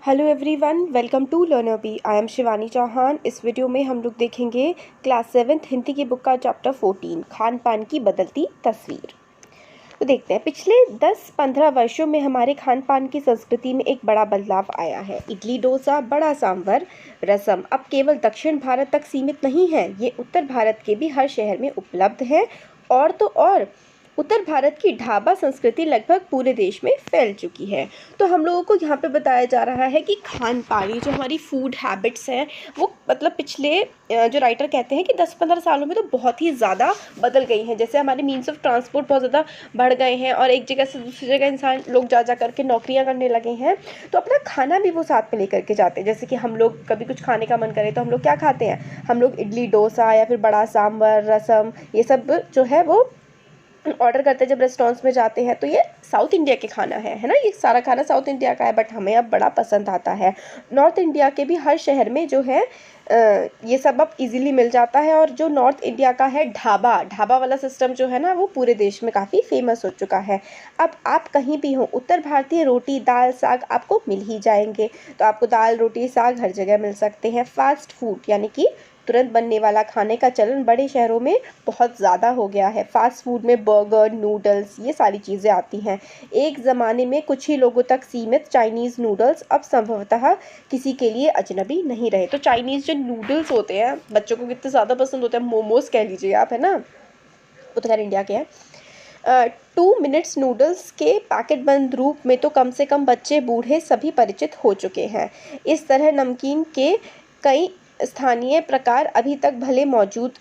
Hello everyone, welcome to learner B. I am Shivani Chauhan. इस video में हम लोग देखेंगे क्लास 7 हिंदी की बुक का चैप्टर 14 खान पान की बदलती तस्वीर। तो देखते हैं, पिछले 10-15 वर्षों में हमारे खान पान की संस्कृति में एक बड़ा बदलाव आया है। इडली, डोसा, बड़ा सांभर, रसम अब केवल दक्षिण भारत तक सीमित नहीं है, ये उत्तर भारत के भी हर शहर में उपलब्ध है। और तो और उत्तर भारत की ढाबा संस्कृति लगभग पूरे देश में फैल चुकी है। तो हम लोगों को यहाँ पे बताया जा रहा है कि खान पान, जो हमारी फूड हैबिट्स हैं, वो मतलब पिछले जो राइटर कहते हैं कि 10-15 सालों में तो बहुत ही ज़्यादा बदल गई हैं। जैसे हमारे मीन्स ऑफ ट्रांसपोर्ट बहुत ज़्यादा बढ़ गए हैं और एक जगह से दूसरी जगह इंसान लोग जा करके नौकरियाँ करने लगे हैं, तो अपना खाना भी वो साथ में लेकर के जाते हैं। जैसे कि हम लोग कभी कुछ खाने का मन करे तो हम लोग क्या खाते हैं, हम लोग इडली, डोसा या फिर बड़ा सांभर, रसम, ये सब जो है वो ऑर्डर करते हैं जब रेस्टोरेंट्स में जाते हैं। तो ये साउथ इंडिया के खाना है ना, ये सारा खाना साउथ इंडिया का है, बट हमें अब बड़ा पसंद आता है। नॉर्थ इंडिया के भी हर शहर में जो है ये सब अब इजीली मिल जाता है। और जो नॉर्थ इंडिया का है ढाबा वाला सिस्टम जो है ना, वो पूरे देश में काफ़ी फेमस हो चुका है। अब आप कहीं भी हो, उत्तर भारतीय रोटी, दाल, साग आपको मिल ही जाएंगे। तो आपको दाल, रोटी, साग हर जगह मिल सकते हैं। फास्ट फूड यानी कि तुरंत बनने वाला खाने का चलन बड़े शहरों में बहुत ज़्यादा हो गया है। फास्ट फूड में बर्गर, नूडल्स, ये सारी चीज़ें आती हैं। एक ज़माने में कुछ ही लोगों तक सीमित चाइनीज़ नूडल्स अब संभवतः किसी के लिए अजनबी नहीं रहे। तो चाइनीज़ जो नूडल्स होते हैं बच्चों को कितने ज़्यादा पसंद होते हैं, मोमोज कह लीजिए आप, है ना, वो तो खैर इंडिया के हैं। 2 मिनट्स नूडल्स के पैकेट बंद रूप में तो कम से कम बच्चे बूढ़े सभी परिचित हो चुके हैं। इस तरह नमकीन के कई स्थानीय प्रकार अभी तक भले मौजूद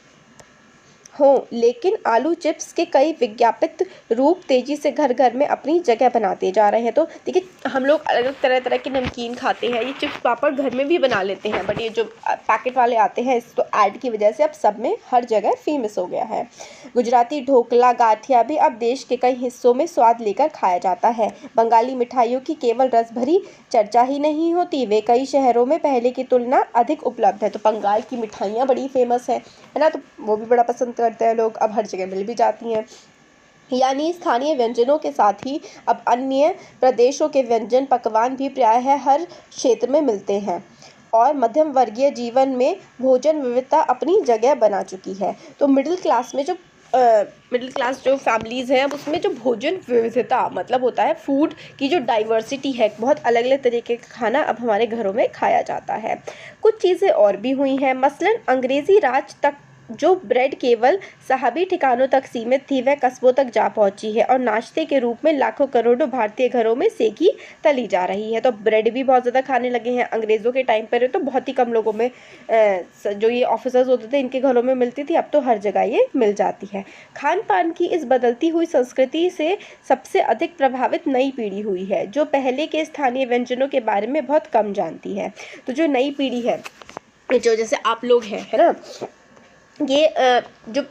हों, लेकिन आलू चिप्स के कई विज्ञापित रूप तेजी से घर घर में अपनी जगह बनाते जा रहे हैं। तो देखिए, हम लोग अलग अलग तरह तरह के नमकीन खाते हैं, ये चिप्स पापड़ घर में भी बना लेते हैं, बट ये जो पैकेट वाले आते हैं, इस तो ऐड की वजह से अब सब में हर जगह फेमस हो गया है। गुजराती ढोकला, गाठिया भी अब देश के कई हिस्सों में स्वाद लेकर खाया जाता है। बंगाली मिठाइयों की केवल रस भरी चर्चा ही नहीं होती, वे कई शहरों में पहले की तुलना अधिक उपलब्ध है। तो बंगाल की मिठाइयाँ बड़ी फेमस है ना, तो वो भी बड़ा पसंद करते हैं लोग, अब हर जगह मिल भी जाती हैं। यानी स्थानीय व्यंजनों के साथ ही अब अन्य प्रदेशों के व्यंजन पकवान भी प्रायः हर क्षेत्र में मिलते हैं। और मध्यम वर्गीय जीवन में भोजन विविधता अपनी जगह बना चुकी है। तो मिडिल क्लास में जो मिडिल क्लास जो फैमिलीज़ हैं, अब उसमें जो भोजन विविधता मतलब होता है फूड की जो डाइवर्सिटी है, बहुत अलग अलग तरीके का खाना अब हमारे घरों में खाया जाता है। कुछ चीज़ें और भी हुई हैं, मसलन अंग्रेज़ी राज तक जो ब्रेड केवल साहबी ठिकानों तक सीमित थी, वह कस्बों तक जा पहुंची है और नाश्ते के रूप में लाखों करोड़ों भारतीय घरों में सेकी तली जा रही है। तो ब्रेड भी बहुत ज़्यादा खाने लगे हैं। अंग्रेज़ों के टाइम पर तो बहुत ही कम लोगों में जो ये ऑफिसर्स होते थे, इनके घरों में मिलती थी, अब तो हर जगह ये मिल जाती है। खान पान की इस बदलती हुई संस्कृति से सबसे अधिक प्रभावित नई पीढ़ी हुई है, जो पहले के स्थानीय व्यंजनों के बारे में बहुत कम जानती है। तो जो नई पीढ़ी है, जो जैसे आप लोग हैं, है ना, ये जो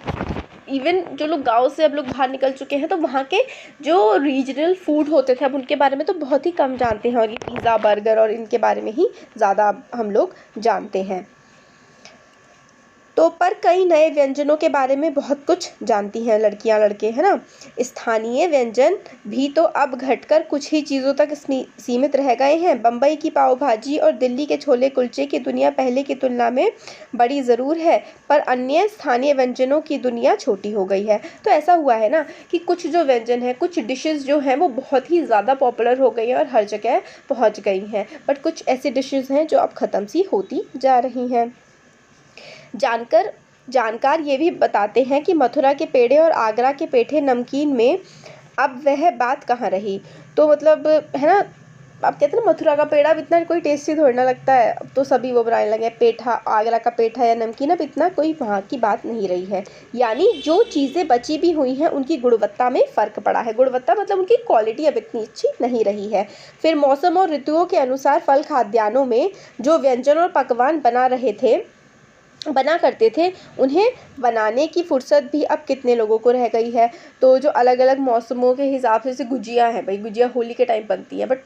इवन जो लोग गांव से अब लोग बाहर निकल चुके हैं, तो वहाँ के जो रीजनल फूड होते थे अब उनके बारे में तो बहुत ही कम जानते हैं, और ये पिज़्ज़ा, बर्गर और इनके बारे में ही ज़्यादा हम लोग जानते हैं। तो पर कई नए व्यंजनों के बारे में बहुत कुछ जानती हैं लड़कियां, लड़के, है ना। स्थानीय व्यंजन भी तो अब घटकर कुछ ही चीज़ों तक सीमित रह गए हैं। बम्बई की पाव भाजी और दिल्ली के छोले कुलचे की दुनिया पहले की तुलना में बड़ी ज़रूर है, पर अन्य स्थानीय व्यंजनों की दुनिया छोटी हो गई है। तो ऐसा हुआ है ना कि कुछ जो व्यंजन है, कुछ डिशेस जो हैं, वो बहुत ही ज़्यादा पॉपुलर हो गई हैं और हर जगह पहुँच गई हैं, बट कुछ ऐसी डिशेस हैं जो अब ख़त्म सी होती जा रही हैं। जानकार ये भी बताते हैं कि मथुरा के पेड़े और आगरा के पेठे नमकीन में अब वह बात कहाँ रही। तो मतलब, है ना, अब कहते हैं मथुरा का पेड़ा अब इतना कोई टेस्टी थोड़ी ना लगता है, अब तो सभी वो बनाने लगे। पेठा, आगरा का पेठा या नमकीन, अब इतना कोई वहाँ की बात नहीं रही है। यानी जो चीज़ें बची भी हुई हैं, उनकी गुणवत्ता में फ़र्क पड़ा है। गुणवत्ता मतलब उनकी क्वालिटी अब इतनी अच्छी नहीं रही है। फिर मौसम और ऋतुओं के अनुसार फल खाद्यान्नों में जो व्यंजन और पकवान बना करते थे, उन्हें बनाने की फुर्सत भी अब कितने लोगों को रह गई है। तो जो अलग अलग मौसमों के हिसाब से, जैसे गुजिया है, भाई गुजिया होली के टाइम बनती है, बट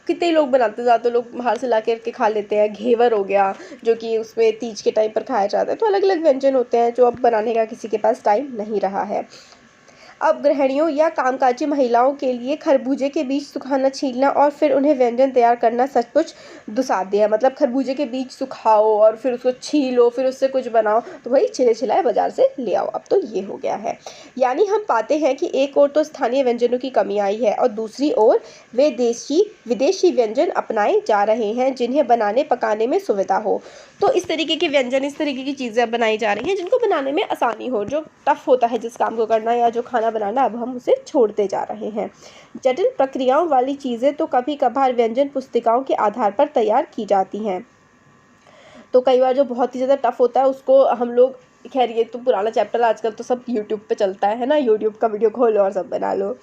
कितने लोग बनाते, ज़्यादा लोग बाहर से ला के खा लेते हैं। घेवर हो गया, जो कि उसमें तीज के टाइम पर खाया जाता है। तो अलग अलग व्यंजन होते हैं जो अब बनाने का किसी के पास टाइम नहीं रहा है। अब गृहिणियों या कामकाजी महिलाओं के लिए खरबूजे के बीज सुखाना, छीलना और फिर उन्हें व्यंजन तैयार करना सचमुच दुस्साध्य है। मतलब खरबूजे के बीज सुखाओ और फिर उसको छीलो, फिर उससे कुछ बनाओ, तो वही छिले छिलाए बाजार से ले आओ। अब तो ये हो गया है। यानी हम पाते हैं कि एक ओर तो स्थानीय व्यंजनों की कमी आई है और दूसरी ओर वे विदेशी व्यंजन अपनाए जा रहे हैं जिन्हें बनाने पकाने में सुविधा हो। तो इस तरीके के व्यंजन, इस तरीके की चीज़ें बनाई जा रही हैं जिनको बनाने में आसानी हो। जो टफ होता है जिस काम को करना या जो खाना बनाना, अब हम उसे छोड़ते जा रहे हैं। जटिल प्रक्रियाओं वाली चीज़ें तो कभी कभार व्यंजन पुस्तिकाओं के आधार पर तैयार की जाती हैं। तो कई बार जो बहुत ही ज़्यादा टफ होता है उसको हम लोग, खैर ये तो पुराना चैप्टर, आजकल तो सब यूट्यूब पे चलता है ना, यूट्यूब का वीडियो खोलो और सब बना लो।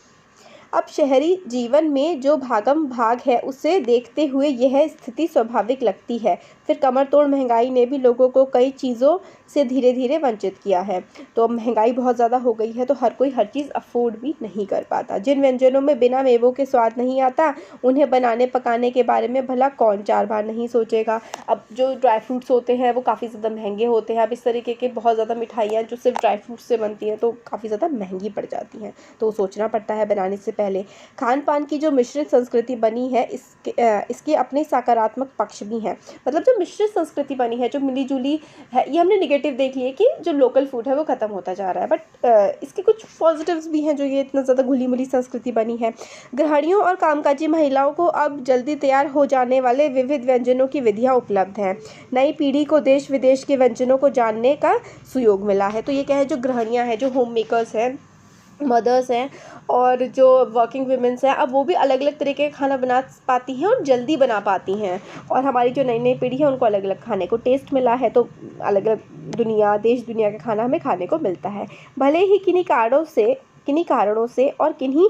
अब शहरी जीवन में जो भागम भाग है उसे देखते हुए यह स्थिति स्वाभाविक लगती है। फिर कमर तोड़ महंगाई ने भी लोगों को कई चीज़ों से धीरे धीरे वंचित किया है। तो अब महंगाई बहुत ज़्यादा हो गई है तो हर कोई हर चीज़ अफोर्ड भी नहीं कर पाता। जिन व्यंजनों में बिना मेवों के स्वाद नहीं आता, उन्हें बनाने पकाने के बारे में भला कौन 4 बार नहीं सोचेगा। अब जो ड्राई फ्रूट्स होते हैं वो काफ़ी ज़्यादा महंगे होते हैं। अब इस तरीके के बहुत ज़्यादा मिठाइयाँ जो सिर्फ ड्राई फ्रूट्स से बनती हैं तो काफ़ी ज़्यादा महंगी पड़ जाती हैं, तो सोचना पड़ता है बनाने से पहले। खान पान की जो मिश्रित संस्कृति बनी है इसके अपने सकारात्मक पक्ष भी हैं। मतलब जो मिश्रित संस्कृति बनी है, जो मिली जुली है, ये हमने नेगेटिव देख लिए कि जो लोकल फूड है वो ख़त्म होता जा रहा है, बट इसके कुछ पॉजिटिव्स भी हैं जो ये इतना ज़्यादा घुली मिली संस्कृति बनी है। गृहिणियों और कामकाजी महिलाओं को अब जल्दी तैयार हो जाने वाले विविध व्यंजनों की विधियाँ उपलब्ध हैं। नई पीढ़ी को देश विदेश के व्यंजनों को जानने का सुयोग मिला है। तो ये क्या है, जो गृहिणियाँ हैं, जो होम मेकर्स हैं, मदर्स हैं और जो वर्किंग वुमेन्स हैं, अब वो भी अलग अलग तरीके का खाना बना पाती हैं और जल्दी बना पाती हैं। और हमारी जो नई नई पीढ़ी है उनको अलग अलग खाने को टेस्ट मिला है, तो अलग अलग देश दुनिया का खाना हमें खाने को मिलता है। भले ही किन्हीं कारणों से और किन्हीं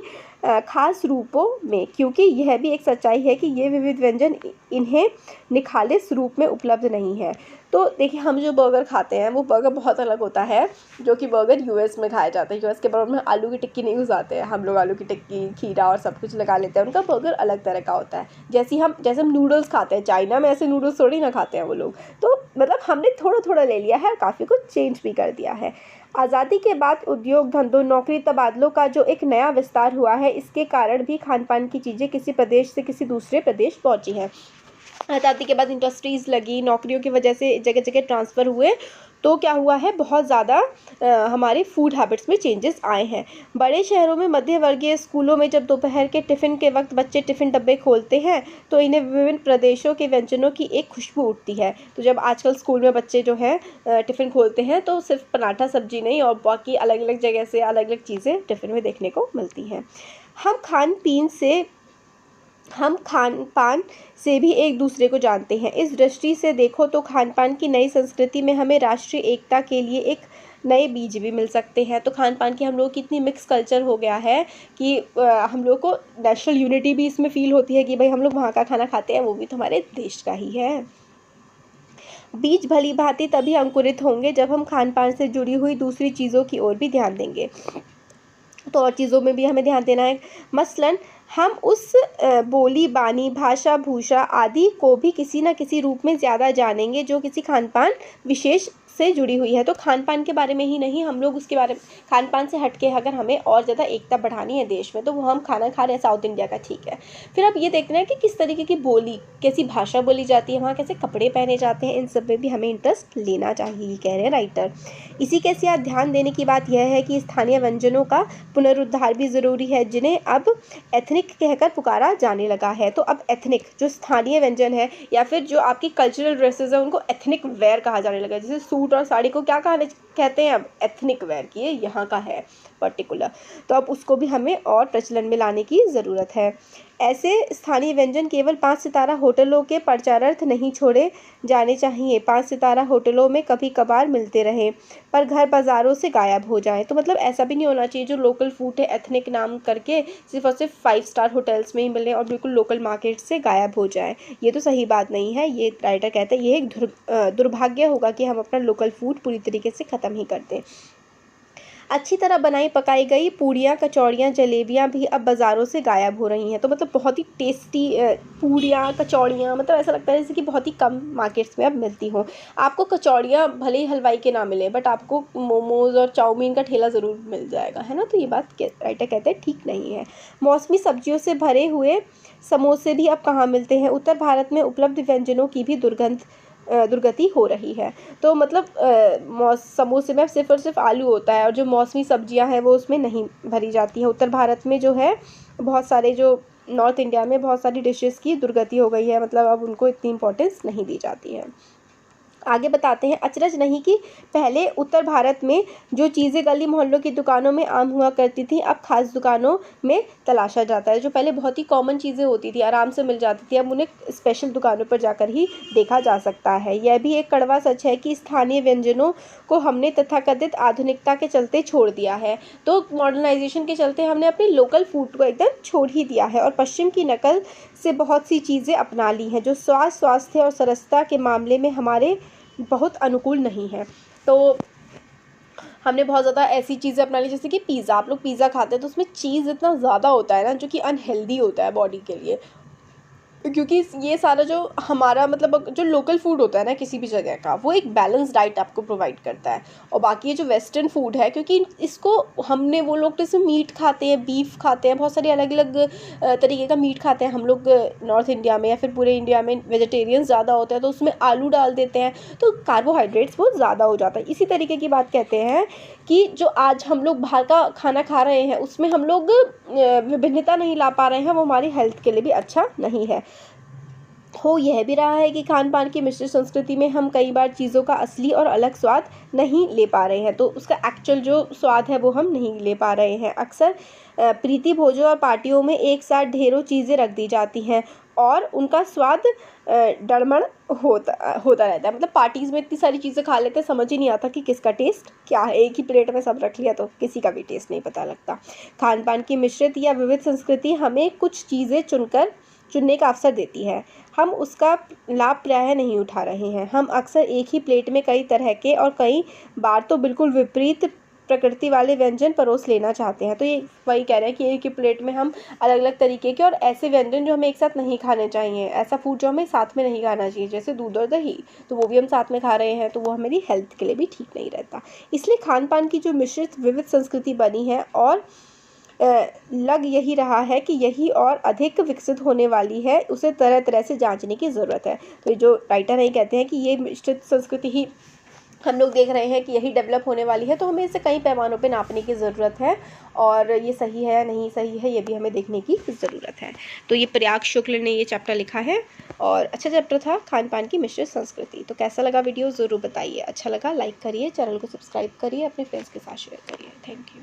खास रूपों में, क्योंकि यह भी एक सच्चाई है कि ये विविध व्यंजन इन्हें निखालिस रूप में उपलब्ध नहीं है। तो देखिए, हम जो बर्गर खाते हैं वो बर्गर बहुत अलग होता है जो कि बर्गर यूएस में खाया जाता है। यूएस के बर्गर में आलू की टिक्की नहीं घुसाते हैं, हम लोग आलू की टिक्की, खीरा और सब कुछ लगा लेते हैं। उनका बर्गर अलग तरह का होता है। जैसे हम नूडल्स खाते हैं, चाइना में ऐसे नूडल्स थोड़ी ना खाते हैं वो लोग। तो मतलब हमने थोड़ा थोड़ा ले लिया है और काफ़ी कुछ चेंज भी कर दिया है। आज़ादी के बाद उद्योग धंधों, नौकरी तबादलों का जो एक नया विस्तार हुआ है, इसके कारण भी खान पान की चीज़ें किसी प्रदेश से किसी दूसरे प्रदेश पहुंची हैं। आज़ादी के बाद इंडस्ट्रीज़ लगी, नौकरियों की वजह से जगह जगह ट्रांसफ़र हुए, तो क्या हुआ है, बहुत ज़्यादा हमारे फूड हैबिट्स में चेंजेस आए हैं। बड़े शहरों में मध्य वर्गीय स्कूलों में जब दोपहर के टिफ़िन के वक्त बच्चे टिफ़िन डब्बे खोलते हैं तो इन्हें विभिन्न प्रदेशों के व्यंजनों की एक खुशबू उठती है। तो जब आजकल स्कूल में बच्चे जो है टिफ़िन खोलते हैं तो सिर्फ पराठा सब्जी नहीं और बाकी अलग अलग जगह से अलग अलग चीज़ें टिफ़िन में देखने को मिलती हैं। हम खान पान से भी एक दूसरे को जानते हैं। इस दृष्टि से देखो तो खान पान की नई संस्कृति में हमें राष्ट्रीय एकता के लिए एक नए बीज भी मिल सकते हैं। तो खान पान की हम लोग की इतनी मिक्स कल्चर हो गया है कि हम लोग को नेशनल यूनिटी भी इसमें फील होती है कि भाई हम लोग वहाँ का खाना खाते हैं, वो भी तो हमारे देश का ही है। बीज भली भांति तभी अंकुरित होंगे जब हम खान पान से जुड़ी हुई दूसरी चीज़ों की ओर भी ध्यान देंगे। तो और चीज़ों में भी हमें ध्यान देना है। मसलन हम उस बोली बानी, भाषा भूषा आदि को भी किसी न किसी रूप में ज़्यादा जानेंगे जो किसी खान पान विशेष से जुड़ी हुई है। तो खान पान के बारे में ही नहीं, हम लोग उसके बारे में, खान पान से हट के अगर हमें और ज़्यादा एकता बढ़ानी है देश में, तो वो हम खाना खा रहे हैं साउथ इंडिया का, ठीक है। फिर अब ये देखना है कि किस तरीके की बोली, कैसी भाषा बोली जाती है, वहाँ कैसे कपड़े पहने जाते हैं, इन सब में भी हमें इंटरेस्ट लेना चाहिए, ये कह रहे हैं राइटर। इसी के साथ ध्यान देने की बात यह है कि स्थानीय व्यंजनों का पुनरुद्धार भी ज़रूरी है, जिन्हें अब एथनिक कहकर पुकारा जाने लगा है। तो अब एथनिक जो स्थानीय व्यंजन है या फिर जो आपकी कल्चरल ड्रेसेस है उनको एथनिक वेयर कहा जाने लगा है। जैसे सूट और साड़ी को क्या कहते हैं, अब एथनिक वेयर की, ये यहाँ का है पर्टिकुलर। तो अब उसको भी हमें और प्रचलन में लाने की ज़रूरत है। ऐसे स्थानीय व्यंजन केवल 5 सितारा होटलों के प्रचारार्थ नहीं छोड़े जाने चाहिए। 5 सितारा होटलों में कभी कभार मिलते रहें पर घर बाज़ारों से गायब हो जाएं। तो मतलब ऐसा भी नहीं होना चाहिए जो लोकल फूड है एथनिक नाम करके सिर्फ और सिर्फ 5 स्टार होटल्स में ही मिले और बिल्कुल लोकल मार्केट से गायब हो जाए। ये तो सही बात नहीं है। ये राइटर कहते हैं ये एक दुर्भाग्य होगा कि हम अपना लोकल फूड पूरी तरीके से ख़त्म ही कर दें। अच्छी तरह बनाई पकाई गई पूड़ियाँ, कचौड़ियाँ, जलेबियाँ भी अब बाज़ारों से गायब हो रही हैं। तो मतलब बहुत ही टेस्टी पूड़ियाँ, कचौड़ियाँ, मतलब ऐसा लगता है जैसे कि बहुत ही कम मार्केट्स में अब मिलती हों। आपको कचौड़ियाँ भले ही हलवाई के ना मिले, बट आपको मोमोज़ और चाउमीन का ठेला ज़रूर मिल जाएगा, है ना। तो ये बात राइटर कहते हैं ठीक नहीं है। मौसमी सब्जियों से भरे हुए समोसे भी अब कहाँ मिलते हैं। उत्तर भारत में उपलब्ध व्यंजनों की भी दुर्गति हो रही है। तो मतलब समोसे में सिर्फ और सिर्फ आलू होता है और जो मौसमी सब्जियां हैं वो उसमें नहीं भरी जाती हैं। उत्तर भारत में जो है बहुत सारे जो नॉर्थ इंडिया में बहुत सारी डिशेस की दुर्गति हो गई है, मतलब अब उनको इतनी इम्पोर्टेंस नहीं दी जाती है। आगे बताते हैं, अचरज नहीं कि पहले उत्तर भारत में जो चीज़ें गली मोहल्लों की दुकानों में आम हुआ करती थी अब खास दुकानों में तलाशा जाता है। जो पहले बहुत ही कॉमन चीज़ें होती थी, आराम से मिल जाती थी, अब उन्हें स्पेशल दुकानों पर जाकर ही देखा जा सकता है। यह भी एक कड़वा सच है कि स्थानीय व्यंजनों को हमने तथाकथित आधुनिकता के चलते छोड़ दिया है। तो मॉडर्नाइजेशन के चलते हमने अपने लोकल फूड को एकदम छोड़ ही दिया है और पश्चिम की नकल से बहुत सी चीज़ें अपना ली हैं जो स्वास्थ्य और सरसता के मामले में हमारे बहुत अनुकूल नहीं है। तो हमने बहुत ज़्यादा ऐसी चीज़ें अपना ली, जैसे कि पिज़्ज़ा। आप लोग पिज़्ज़ा खाते हैं तो उसमें चीज़ इतना ज़्यादा होता है ना, जो कि अनहेल्दी होता है बॉडी के लिए, क्योंकि ये सारा जो हमारा मतलब जो लोकल फूड होता है ना किसी भी जगह का, वो एक बैलेंस डाइट आपको प्रोवाइड करता है। और बाकी ये जो वेस्टर्न फूड है, क्योंकि इसको हमने वो लोग जैसे मीट खाते हैं, बीफ खाते हैं, बहुत सारे अलग अलग तरीके का मीट खाते हैं हम लोग नॉर्थ इंडिया में, या फिर पूरे इंडिया में वेजिटेरियंस ज़्यादा होते हैं तो उसमें आलू डाल देते हैं तो कार्बोहाइड्रेट्स बहुत ज़्यादा हो जाता है। इसी तरीके की बात कहते हैं कि जो आज हम लोग बाहर का खाना खा रहे हैं उसमें हम लोग विभिन्नता नहीं ला पा रहे हैं, वो हमारी हेल्थ के लिए भी अच्छा नहीं है। हो यह भी रहा है कि खान पान की मिश्रित संस्कृति में हम कई बार चीज़ों का असली और अलग स्वाद नहीं ले पा रहे हैं। तो उसका एक्चुअल जो स्वाद है वो हम नहीं ले पा रहे हैं। अक्सर प्रीति भोजों और पार्टियों में एक साथ ढेरों चीज़ें रख दी जाती हैं और उनका स्वाद डड़मड़ होता रहता है। मतलब पार्टीज़ में इतनी सारी चीज़ें खा लेते हैं, समझ ही नहीं आता कि किसका टेस्ट क्या है। एक ही प्लेट में सब रख लिया तो किसी का भी टेस्ट नहीं पता लगता। खान पान की मिश्रित या विविध संस्कृति हमें कुछ चीज़ें चुनने का अवसर देती है। हम उसका लाभ प्रायः नहीं उठा रहे हैं। हम अक्सर एक ही प्लेट में कई तरह के और कई बार तो बिल्कुल विपरीत प्रकृति वाले व्यंजन परोस लेना चाहते हैं। तो ये वही कह रहे हैं कि एक ही प्लेट में हम अलग अलग तरीके के और ऐसे व्यंजन जो हमें एक साथ नहीं खाने चाहिए, ऐसा फूड जो हमें साथ में नहीं खाना चाहिए, जैसे दूध और दही, तो वो भी हम साथ में खा रहे हैं तो वो हमारी हेल्थ के लिए भी ठीक नहीं रहता। इसलिए खान पान की जो मिश्रित विविध संस्कृति बनी है और लग यही रहा है कि यही और अधिक विकसित होने वाली है, उसे तरह तरह से जांचने की ज़रूरत है। तो ये जो राइटर है कहते हैं कि ये मिश्रित संस्कृति ही हम लोग देख रहे हैं कि यही डेवलप होने वाली है, तो हमें इसे कई पैमानों पे नापने की ज़रूरत है और ये सही है या नहीं सही है ये भी हमें देखने की ज़रूरत है। तो ये प्रयाग शुक्ल ने ये चैप्टर लिखा है और अच्छा चैप्टर था, खान पान की मिश्रित संस्कृति। तो कैसा लगा वीडियो ज़रूर बताइए, अच्छा लगा लाइक करिए, चैनल को सब्सक्राइब करिए, अपने फ्रेंड्स के साथ शेयर करिए। Thank you.